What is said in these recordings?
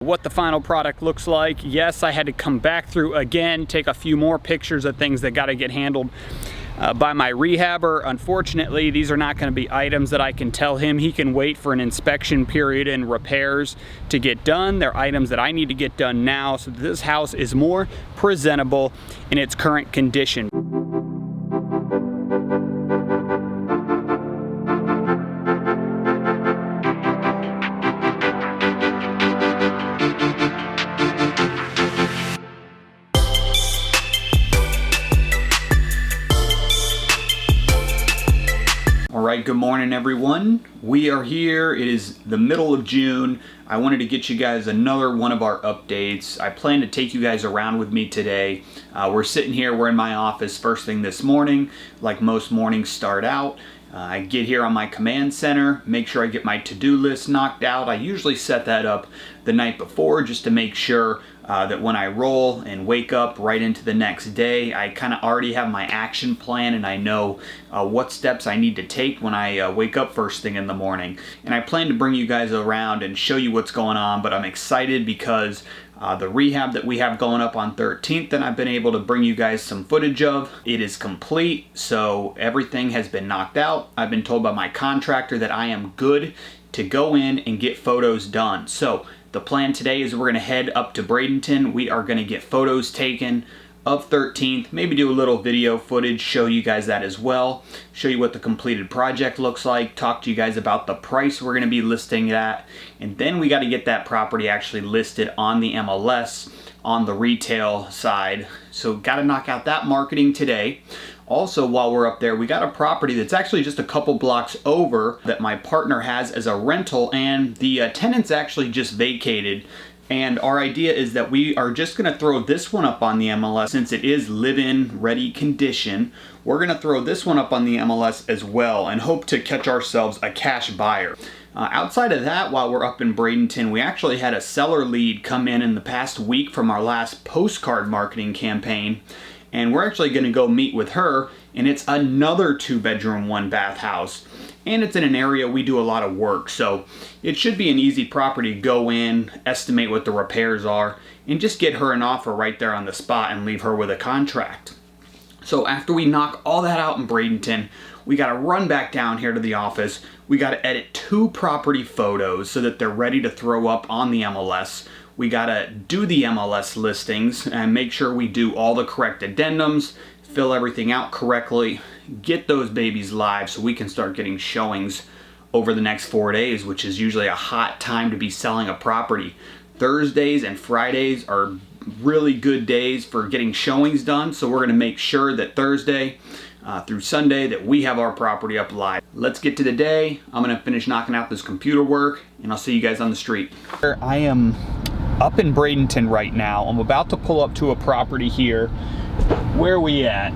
What the final product looks like. Yes, I had to come back through again, take a few more pictures of things that got to get handled by my rehabber. Unfortunately, these are not going to be items that I can tell him he can wait for an inspection period and repairs to get done. They're items that I need to get done now so that this house is more presentable in its current condition. Alright, good morning everyone. We are here. It is the middle of June. I wanted to get you guys another one of our updates. I plan to take you guys around with me today. We're sitting here, we're in my office first thing this morning, like most mornings start out. I get here on my command center, make sure I get my to-do list knocked out. I usually set that up the night before just to make sure that when I roll and wake up right into the next day, I kind of already have my action plan and I know what steps I need to take when I wake up first thing in the morning. And I plan to bring you guys around and show you what's going on, but I'm excited because the rehab that we have going up on 13th and I've been able to bring you guys some footage of. It is complete, so everything has been knocked out. I've been told by my contractor that I am good to go in and get photos done. So the plan today is we're going to head up to Bradenton. We are going to get photos taken of 13th, maybe do a little video footage, show you guys that as well, show you what the completed project looks like, talk to you guys about the price we're going to be listing it at, and then we got to get that property actually listed on the MLS on the retail side. So got to knock out that marketing today. Also, while we're up there, we got a property that's actually just a couple blocks over that my partner has as a rental, and the tenants actually just vacated. And our idea is that we are just going to throw this one up on the MLS since it is live-in ready condition. We're going to throw this one up on the MLS as well and hope to catch ourselves a cash buyer. Outside of that, while we're up in Bradenton, we actually had a seller lead come in the past week from our last postcard marketing campaign. And we're actually going to go meet with her, and it's another 2-bedroom, 1-bath house. And it's in an area we do a lot of work, so it should be an easy property to go in, estimate what the repairs are, and just get her an offer right there on the spot and leave her with a contract. So after we knock all that out in Bradenton, we got to run back down here to the office. We got to edit 2 property photos so that they're ready to throw up on the MLS. We gotta do the MLS listings and make sure we do all the correct addendums, fill everything out correctly, get those babies live so we can start getting showings over the next 4 days, which is usually a hot time to be selling a property. Thursdays and Fridays are really good days for getting showings done, so we're gonna make sure that Thursday through Sunday that we have our property up live. Let's get to the day. I'm gonna finish knocking out this computer work and I'll see you guys on the street. I am up in Bradenton right now. I'm about to pull up to a property here. Where are we at?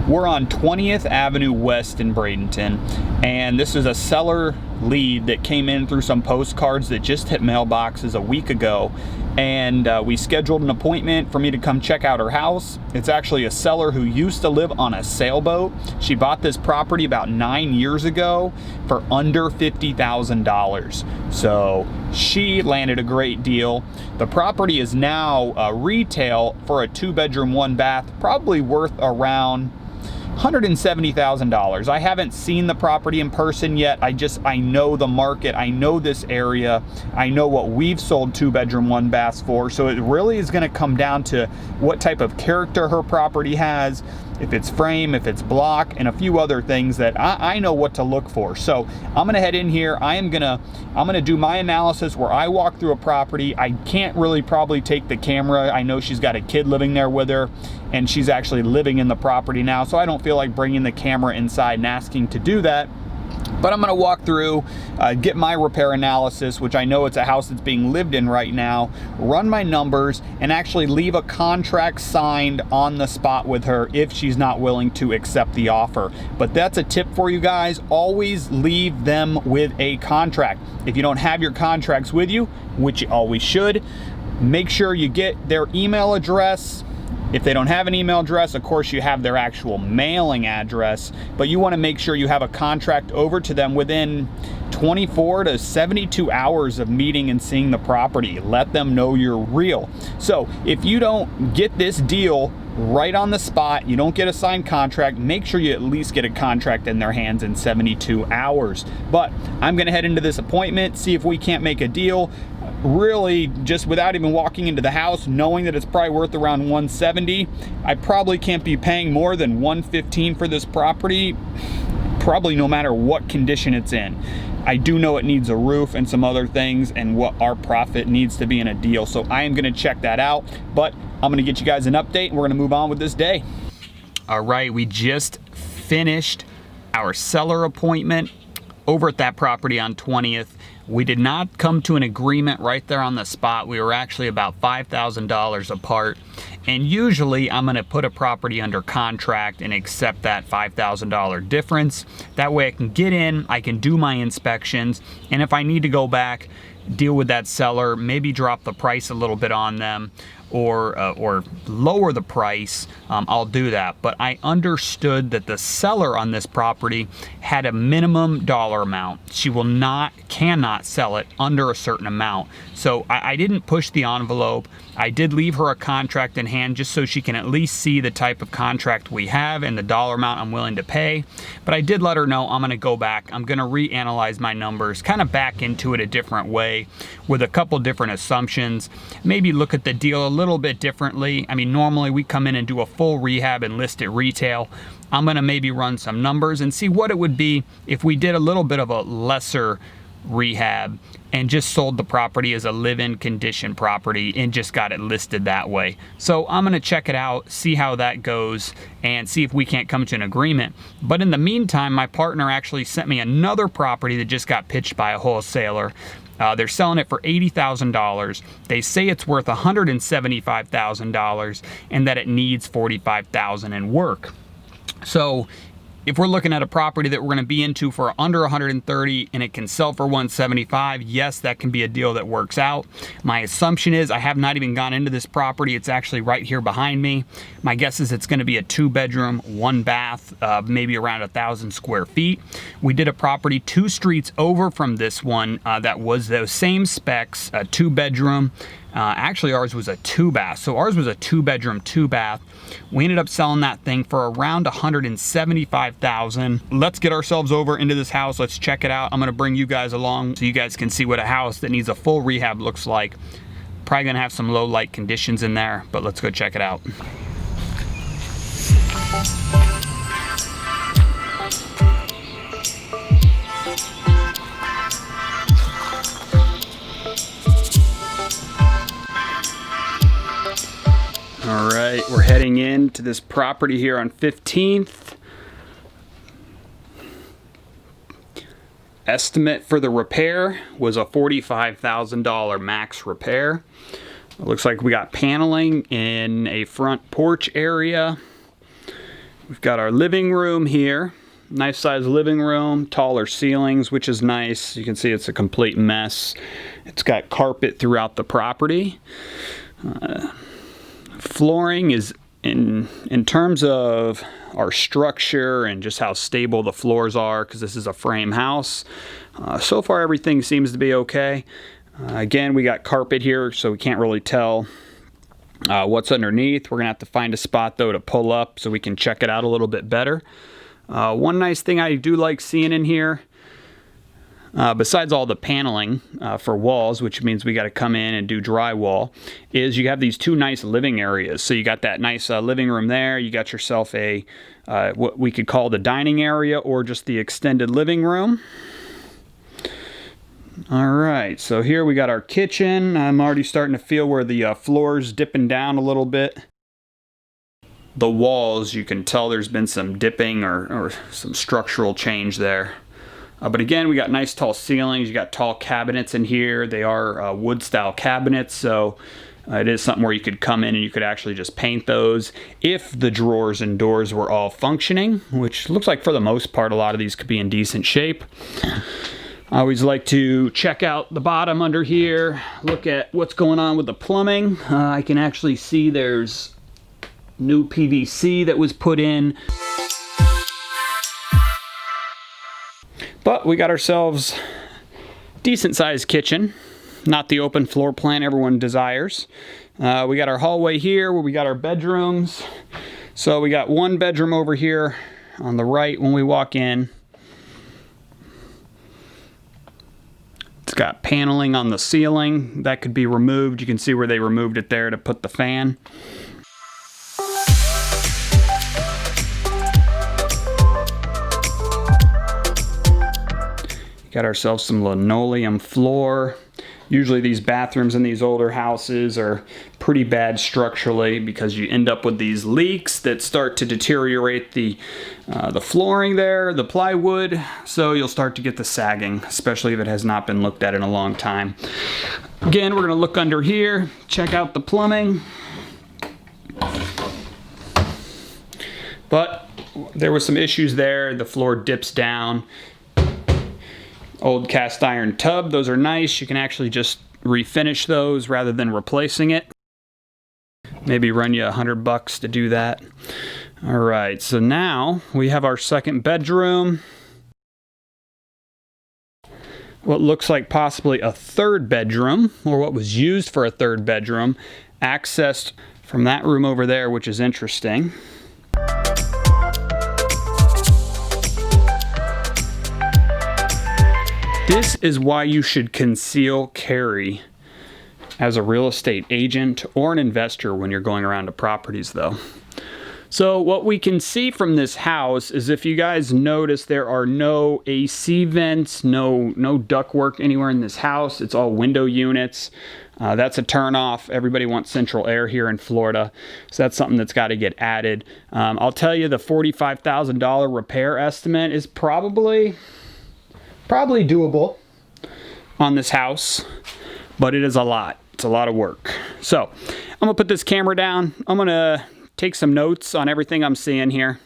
We're on 20th Avenue West in Bradenton, and this is a seller lead that came in through some postcards that just hit mailboxes a week ago, and we scheduled an appointment for me to come check out her house. It's actually a seller who used to live on a sailboat. She bought this property about 9 years ago for under $50,000. So she landed a great deal. The property is now retail for a 2-bedroom, 1-bath, probably worth around $170,000. I haven't seen the property in person yet. I know the market. I know this area. I know what we've sold 2-bedroom, 1-baths for. So it really is going to come down to what type of character her property has, if it's frame, if it's block, and a few other things that I know what to look for. So I'm gonna head in here. I'm gonna do my analysis where I walk through a property. I can't really probably take the camera. I know she's got a kid living there with her, and she's actually living in the property now, so I don't feel like bringing the camera inside and asking to do that. But I'm going to walk through, get my repair analysis, which I know it's a house that's being lived in right now, run my numbers, and actually leave a contract signed on the spot with her if she's not willing to accept the offer. But that's a tip for you guys. Always leave them with a contract. If you don't have your contracts with you, which you always should, make sure you get their email address, If they don't have an email address, of course you have their actual mailing address, but you want to make sure you have a contract over to them within 24 to 72 hours of meeting and seeing the property. Let them know you're real. So if you don't get this deal right on the spot, you don't get a signed contract, make sure you at least get a contract in their hands in 72 hours. But I'm gonna head into this appointment, see if we can't make a deal. Really, just without even walking into the house, knowing that it's probably worth around 170, I probably can't be paying more than 115 for this property, probably no matter what condition it's in. I do know it needs a roof and some other things and what our profit needs to be in a deal. So I am gonna check that out, but I'm gonna get you guys an update and we're gonna move on with this day. All right, we just finished our seller appointment over at that property on 20th. We did not come to an agreement right there on the spot. We were actually about $5,000 apart. And usually I'm gonna put a property under contract and accept that $5,000 difference. That way I can get in, I can do my inspections, and if I need to go back, deal with that seller, maybe drop the price a little bit on them, or lower the price, I'll do that. But I understood that the seller on this property had a minimum dollar amount. She cannot sell it under a certain amount. So I didn't push the envelope. I did leave her a contract in hand just so she can at least see the type of contract we have and the dollar amount I'm willing to pay. But I did let her know I'm gonna go back, I'm gonna reanalyze my numbers, kind of back into it a different way with a couple different assumptions, maybe look at the deal a little bit differently. I mean, normally we come in and do a full rehab and list it retail. I'm gonna maybe run some numbers and see what it would be if we did a little bit of a lesser rehab and just sold the property as a live-in condition property and just got it listed that way. So I'm gonna check it out, see how that goes, and see if we can't come to an agreement. But in the meantime, my partner actually sent me another property that just got pitched by a wholesaler. They're selling it for $80,000. They say it's worth $175,000 and that it needs $45,000 in work. So if we're looking at a property that we're gonna be into for under 130 and it can sell for 175, yes, that can be a deal that works out. My assumption is, I have not even gone into this property. It's actually right here behind me. My guess is it's gonna be a 2-bedroom, 1 bath, maybe around 1,000 square feet. We did a property 2 streets over from this one that was those same specs, a 2-bedroom. Actually, ours was a 2-bath. So ours was a 2-bedroom, 2-bath. We ended up selling that thing for around $175,000. Let's get ourselves over into this house. Let's check it out. I'm gonna bring you guys along so you guys can see what a house that needs a full rehab looks like. Probably gonna have some low light conditions in there, but let's go check it out. All right, we're heading into this property here on 15th. Estimate for the repair was a $45,000 max repair. It looks like we got paneling in a front porch area. We've got our living room here. Nice sized living room, taller ceilings, which is nice. You can see it's a complete mess. It's got carpet throughout the property. Flooring is, in terms of our structure and just how stable the floors are, because this is a frame house, so far everything seems to be okay. Again, we got carpet here, so we can't really tell what's underneath. We're gonna have to find a spot though to pull up so we can check it out a little bit better. One nice thing I do like seeing in here, besides all the paneling for walls, which means we got to come in and do drywall, is you have these 2 nice living areas. So you got that nice living room there. You got yourself a what we could call the dining area or just the extended living room. All right, so here we got our kitchen. I'm already starting to feel where the floor's dipping down a little bit. The walls, you can tell there's been some dipping or some structural change there. But again, we got nice tall ceilings. You got tall cabinets in here. They are wood style cabinets, so it is something where you could come in and you could actually just paint those if the drawers and doors were all functioning, which looks like for the most part a lot of these could be in decent shape. I always like to check out the bottom under here, look at what's going on with the plumbing. I can actually see there's new PVC that was put in. But we got ourselves a decent sized kitchen, not the open floor plan everyone desires. We got our hallway here where we got our bedrooms. So we got one bedroom over here on the right when we walk in. It's got paneling on the ceiling that could be removed. You can see where they removed it there to put the fan. Got ourselves some linoleum floor. Usually these bathrooms in these older houses are pretty bad structurally because you end up with these leaks that start to deteriorate the flooring there, the plywood, so you'll start to get the sagging, especially if it has not been looked at in a long time. Again, we're gonna look under here, check out the plumbing. But there was some issues there. The floor dips down. Old cast iron tub, those are nice. You can actually just refinish those rather than replacing it. Maybe run you $100 to do that. All right, so now we have our second bedroom. What looks like possibly a third bedroom, or what was used for a third bedroom, accessed from that room over there, which is interesting. This is why you should conceal carry as a real estate agent or an investor when you're going around to properties though. So what we can see from this house is, if you guys notice, there are no AC vents, no ductwork anywhere in this house. It's all window units. That's a turnoff. Everybody wants central air here in Florida, so that's something that's got to get added. I'll tell you, the $45,000 repair estimate is probably doable on this house, but it is a lot. It's a lot of work. So I'm gonna put this camera down. I'm gonna take some notes on everything I'm seeing here,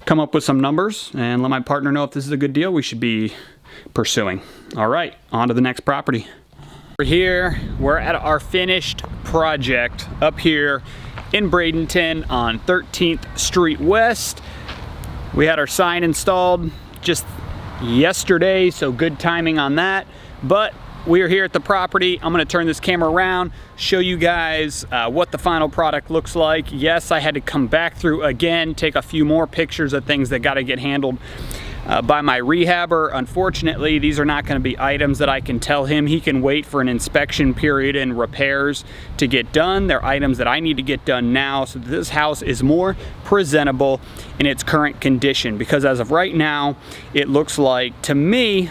come up with some numbers, and let my partner know if this is a good deal we should be pursuing. All right, on to the next property. We're here, we're at our finished project up here in Bradenton on 13th Street West. We had our sign installed just yesterday, so good timing on that. But we are here at the property. I'm going to turn this camera around, show you guys what the final product looks like. Yes, I had to come back through again, take a few more pictures of things that got to get handled by my rehabber. Unfortunately, these are not going to be items that I can tell him he can wait for an inspection period and repairs to get done. They're items that I need to get done now so that this house is more presentable in its current condition, because as of right now, it looks like to me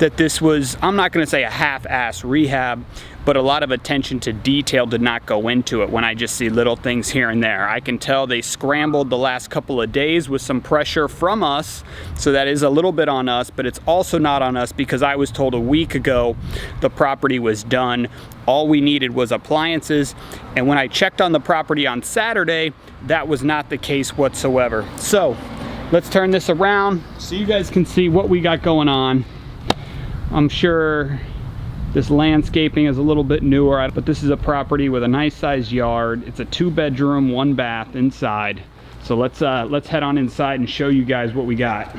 that this was, I'm not going to say a half-ass rehab, but a lot of attention to detail did not go into it when I just see little things here and there. I can tell they scrambled the last couple of days with some pressure from us, so that is a little bit on us, but it's also not on us because I was told a week ago the property was done. All we needed was appliances, and when I checked on the property on Saturday, that was not the case whatsoever. So let's turn this around so you guys can see what we got going on. I'm sure this landscaping is a little bit newer, but this is a property with a nice sized yard. It's a 2-bedroom, 1-bath inside. So let's head on inside and show you guys what we got.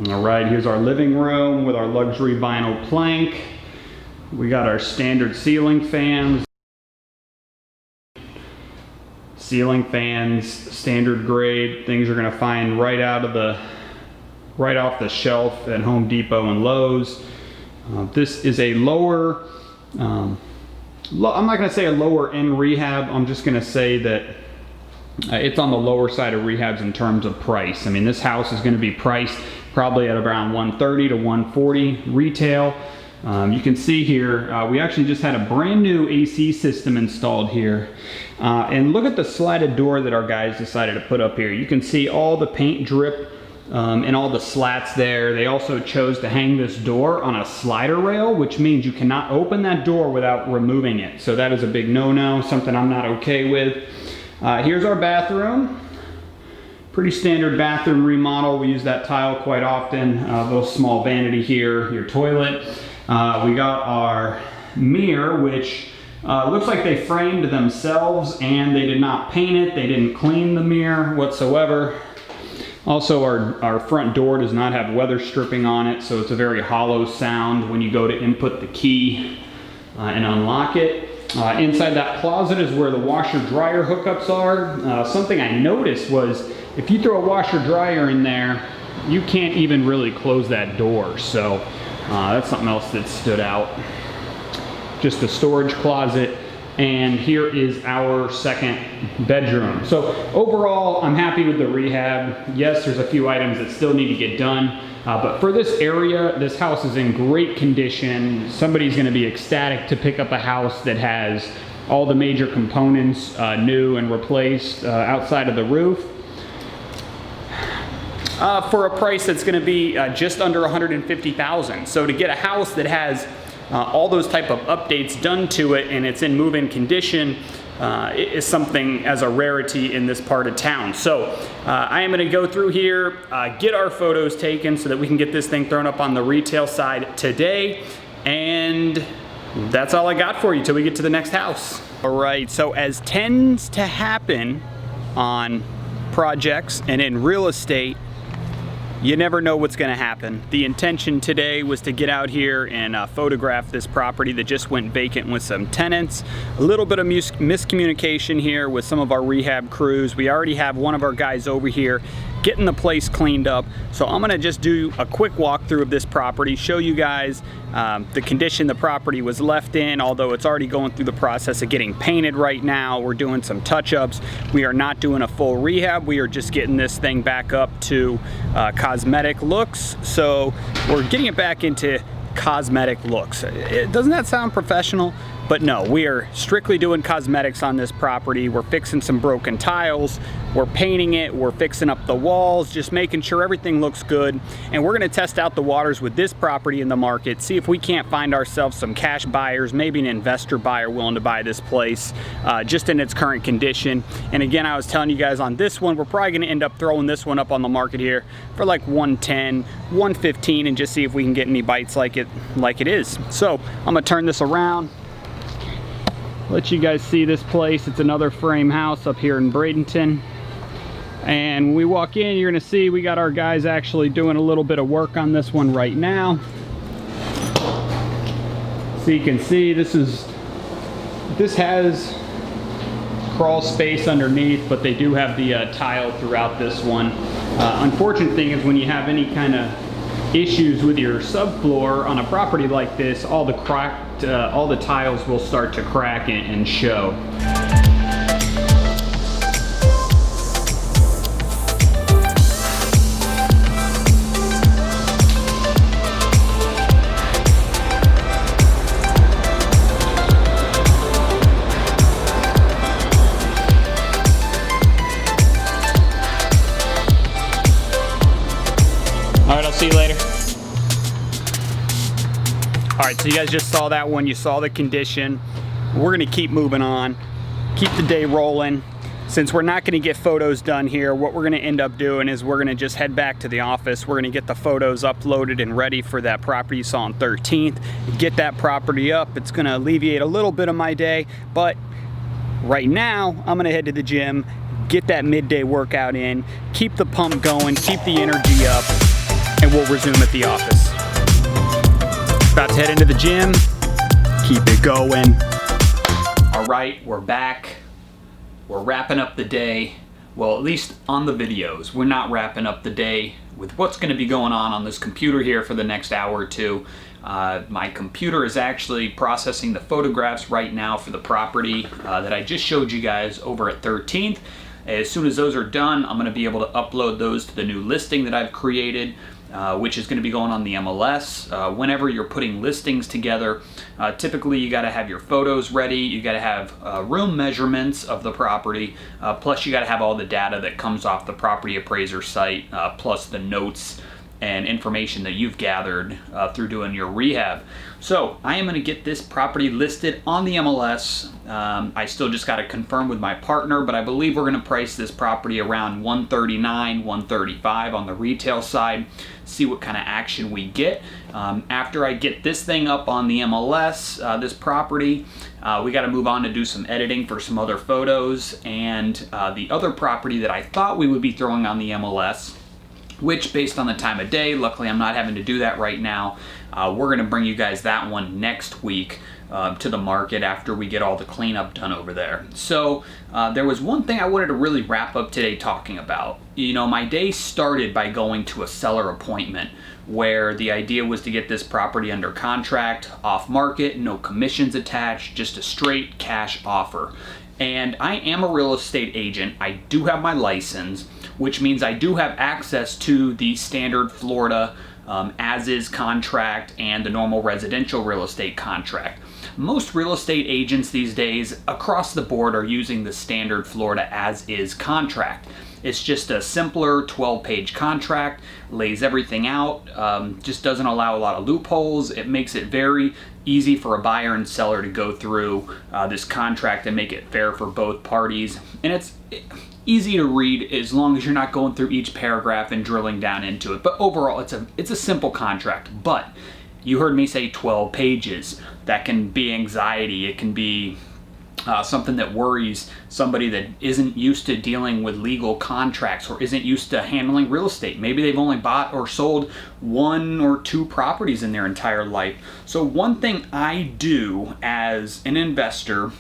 All right, here's our living room with our luxury vinyl plank. We got our standard ceiling fans. Ceiling fans, standard grade, things you're gonna find right off the shelf at Home Depot and Lowe's. This is a lower, I'm not going to say a lower end rehab, I'm just going to say that it's on the lower side of rehabs in terms of price. I mean, this house is going to be priced probably at around $130 to $140 retail. You can see here, we actually just had a brand new AC system installed here. And look at the slatted door that our guys decided to put up here. You can see all the paint drip and all the slats there. They also chose to hang this door on a slider rail, which means you cannot open that door without removing it. So that is a big no-no, something I'm not okay with. Here's our bathroom. Pretty standard bathroom remodel. We use that tile quite often. A little small vanity here, your toilet. We got our mirror, which Looks like they framed themselves and they did not paint it. They didn't clean the mirror whatsoever. Also, our front door does not have weather stripping on it, so it's a very hollow sound when you go to input the key and unlock it. Inside that closet is where the washer-dryer hookups are. Something I noticed was if you throw a washer-dryer in there, you can't even really close that door. So that's something else that stood out. Just a storage closet. And here is our second bedroom. So overall, I'm happy with the rehab. Yes, there's a few items that still need to get done. But for this area, this house is in great condition. Somebody's gonna be ecstatic to pick up a house that has all the major components new and replaced outside of the roof. For a price that's gonna be just under $150,000. So to get a house that has all those type of updates done to it and it's in move-in condition is something as a rarity in this part of town. So I am going to go through here, get our photos taken so that we can get this thing thrown up on the retail side today, and that's all I got for you till we get to the next house. All right, so as tends to happen on projects and in real estate, you never know what's going to happen. The intention today was to get out here and photograph this property that just went vacant with some tenants. A little bit of miscommunication here with some of our rehab crews. We already have one of our guys over here getting the place cleaned up. So I'm gonna just do a quick walkthrough of this property, show you guys the condition the property was left in, although it's already going through the process of getting painted right now. We're doing some touch-ups. We are not doing a full rehab. We are just getting this thing back up to cosmetic looks. So we're getting it back into cosmetic looks. Doesn't that sound professional? But no, we are strictly doing cosmetics on this property. We're fixing some broken tiles, we're painting it, we're fixing up the walls, just making sure everything looks good. And we're gonna test out the waters with this property in the market, see if we can't find ourselves some cash buyers, maybe an investor buyer willing to buy this place just in its current condition. And again, I was telling you guys on this one, we're probably gonna end up throwing this one up on the market here for like 110, 115, and just see if we can get any bites like it is. So I'm gonna turn this around, let you guys see this place. It's another frame house up here in Bradenton. And when we walk in, you're gonna see we got our guys actually doing a little bit of work on this one right now. So you can see this has crawl space underneath, but they do have the tile throughout this one. Unfortunate thing is when you have any kind of issues with your subfloor on a property like this, all the tiles will start to crack and show. All right, I'll see you later. All right, so you guys just saw that one. You saw the condition. We're gonna keep moving on, keep the day rolling. Since we're not gonna get photos done here, what we're gonna end up doing is we're gonna just head back to the office. We're gonna get the photos uploaded and ready for that property you saw on 13th. Get that property up. It's gonna alleviate a little bit of my day, but right now, I'm gonna head to the gym, get that midday workout in, keep the pump going, keep the energy up, and we'll resume at the office. About to head into the gym, keep it going. All right, we're back. We're wrapping up the day. Well, at least on the videos. We're not wrapping up the day with what's gonna be going on this computer here for the next hour or two. My computer is actually processing the photographs right now for the property that I just showed you guys over at 13th. As soon as those are done, I'm gonna be able to upload those to the new listing that I've created, which is gonna be going on the MLS. Whenever you're putting listings together, typically you gotta have your photos ready, you gotta have room measurements of the property, plus you gotta have all the data that comes off the property appraiser site, plus the notes and information that you've gathered through doing your rehab. So I am going to get this property listed on the MLS. I still just got to confirm with my partner, but I believe we're going to price this property around 139, 135 on the retail side, see what kind of action we get. After I get this thing up on the MLS, this property, we got to move on to do some editing for some other photos, and the other property that I thought we would be throwing on the MLS, which based on the time of day, luckily I'm not having to do that right now. We're going to bring you guys that one next week to the market after we get all the cleanup done over there. So there was one thing I wanted to really wrap up today talking about. You know, my day started by going to a seller appointment where the idea was to get this property under contract, off market, no commissions attached, just a straight cash offer. And I am a real estate agent. I do have my license, which means I do have access to the standard Florida as-is contract and the normal residential real estate contract. Most real estate agents these days across the board are using the standard Florida as-is contract. It's just a simpler 12-page contract, lays everything out, just doesn't allow a lot of loopholes. It makes it very easy for a buyer and seller to go through this contract and make it fair for both parties. And it's easy to read as long as you're not going through each paragraph and drilling down into it. But overall, it's a simple contract. But you heard me say 12 pages. That can be anxiety. It can be something that worries somebody that isn't used to dealing with legal contracts or isn't used to handling real estate. Maybe they've only bought or sold 1 or 2 properties in their entire life. So one thing I do as an investor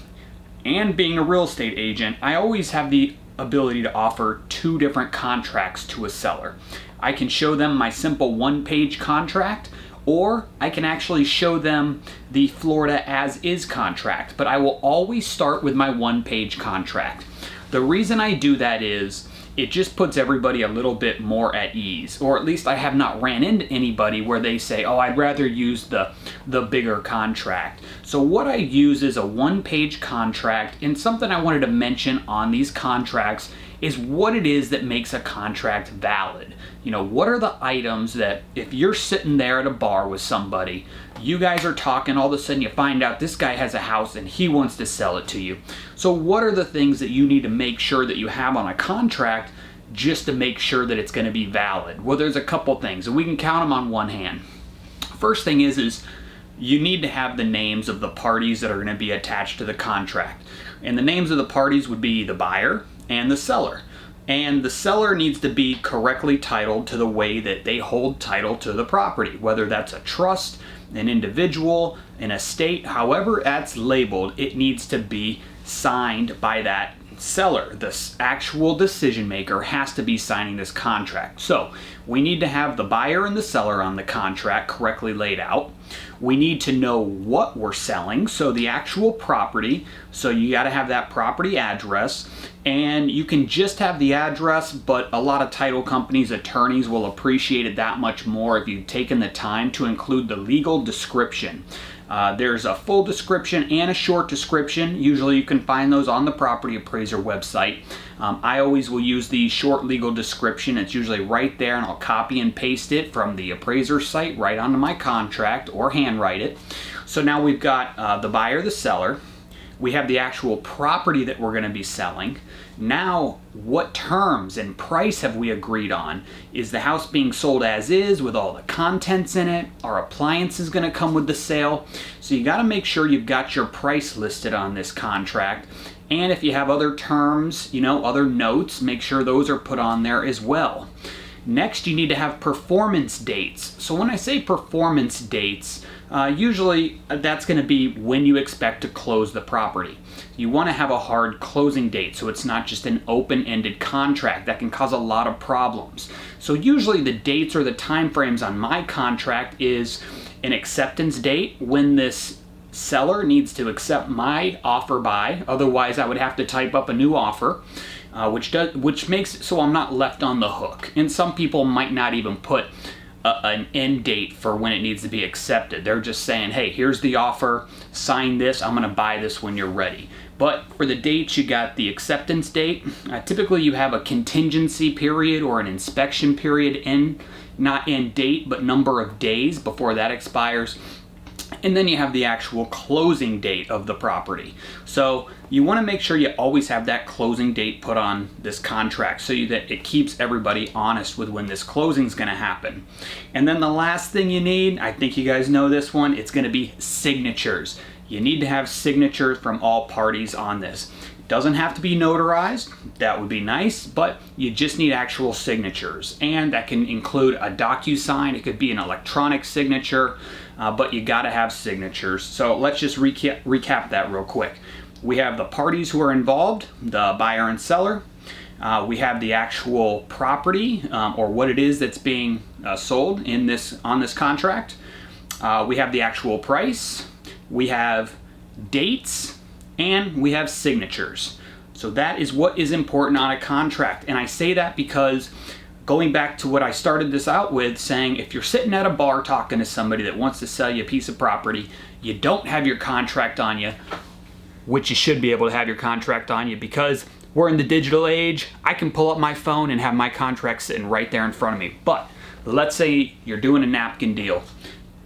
and being a real estate agent, I always have the ability to offer 2 different contracts to a seller. I can show them my simple 1-page contract, or I can actually show them the Florida as-is contract, but I will always start with my 1-page contract. The reason I do that is it just puts everybody a little bit more at ease, or at least I have not ran into anybody where they say, oh, I'd rather use the bigger contract. So what I use is a 1-page contract, and something I wanted to mention on these contracts is what it is that makes a contract valid. You know, what are the items that if you're sitting there at a bar with somebody, you guys are talking, all of a sudden you find out this guy has a house and he wants to sell it to you. So what are the things that you need to make sure that you have on a contract just to make sure that it's going to be valid? Well, there's a couple things, and we can count them on one hand. First thing is you need to have the names of the parties that are going to be attached to the contract. And the names of the parties would be the buyer and the seller. And the seller needs to be correctly titled to the way that they hold title to the property, whether that's a trust, an individual, an estate, however that's labeled, it needs to be signed by that seller. The actual decision maker has to be signing this contract. So we need to have the buyer and the seller on the contract correctly laid out. We need to know what we're selling, so the actual property. So you got to have that property address, and you can just have the address, but a lot of title companies, attorneys will appreciate it that much more if you've taken the time to include the legal description. There's a full description and a short description. Usually you can find those on the property appraiser website. I always will use the short legal description. It's usually right there, and I'll copy and paste it from the appraiser site right onto my contract or handwrite it. So now we've got the buyer, the seller. We have the actual property that we're going to be selling. Now, what terms and price have we agreed on? Is the house being sold as is with all the contents in it? Are appliances going to come with the sale? So you got to make sure you've got your price listed on this contract. And if you have other terms, you know, other notes, make sure those are put on there as well. Next, you need to have performance dates. So when I say performance dates, usually that's going to be when you expect to close the property. You want to have a hard closing date, so it's not just an open-ended contract. That can cause a lot of problems. So usually the dates or the time frames on my contract is an acceptance date, when this seller needs to accept my offer by, otherwise I would have to type up a new offer. Which makes it so I'm not left on the hook. And some people might not even put an end date for when it needs to be accepted. They're just saying, hey, here's the offer, sign this, I'm going to buy this when you're ready. But for the dates, you got the acceptance date. Typically you have a contingency period or an inspection period not end date, but number of days before that expires. And then you have the actual closing date of the property. So you want to make sure you always have that closing date put on this contract so that it keeps everybody honest with when this closing is going to happen. And then the last thing you need, I think you guys know this one, it's going to be signatures. You need to have signatures from all parties on this. It doesn't have to be notarized, that would be nice, but you just need actual signatures. And that can include a DocuSign, it could be an electronic signature, but you gotta have signatures. So let's just recap that real quick. We have the parties who are involved, the buyer and seller. We have the actual property, or what it is that's being sold on this contract. We have the actual price. We have dates, and we have signatures. So that is what is important on a contract. And I say that because going back to what I started this out with, saying if you're sitting at a bar talking to somebody that wants to sell you a piece of property, you don't have your contract on you, which you should be able to have your contract on you because we're in the digital age. I can pull up my phone and have my contract sitting right there in front of me. But let's say you're doing a napkin deal.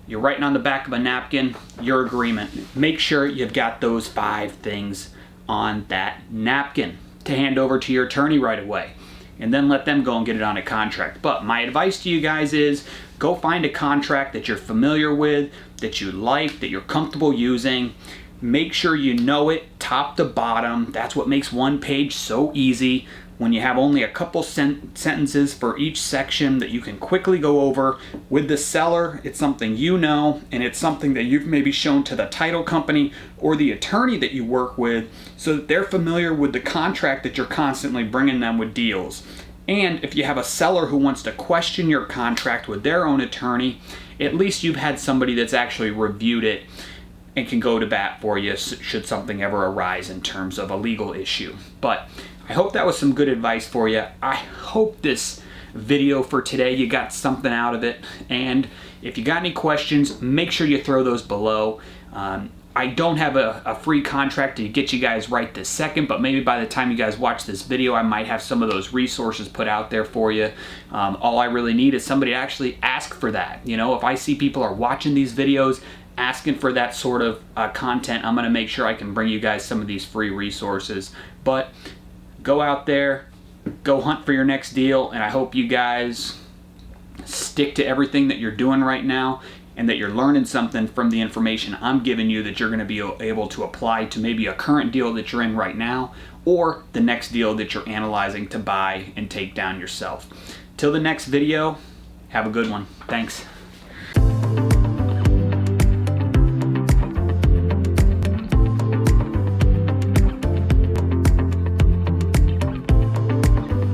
You're writing on the back of a napkin your agreement. Make sure you've got those 5 things on that napkin to hand over to your attorney right away. And then let them go and get it on a contract. But my advice to you guys is go find a contract that you're familiar with, that you like, that you're comfortable using. Make sure you know it top to bottom. That's what makes one page so easy. When you have only a couple sentences for each section that you can quickly go over with the seller, it's something you know, and it's something that you've maybe shown to the title company or the attorney that you work with so that they're familiar with the contract that you're constantly bringing them with deals. And if you have a seller who wants to question your contract with their own attorney, at least you've had somebody that's actually reviewed it and can go to bat for you should something ever arise in terms of a legal issue. But I hope that was some good advice for you. I hope this video for today, you got something out of it. And if you got any questions, make sure you throw those below. I don't have a free contract to get you guys right this second, but maybe by the time you guys watch this video, I might have some of those resources put out there for you. All I really need is somebody to actually ask for that. You know, if I see people are watching these videos asking for that sort of content, I'm going to make sure I can bring you guys some of these free resources. But go out there, go hunt for your next deal, and I hope you guys stick to everything that you're doing right now and that you're learning something from the information I'm giving you that you're going to be able to apply to maybe a current deal that you're in right now or the next deal that you're analyzing to buy and take down yourself. Till the next video, have a good one. Thanks.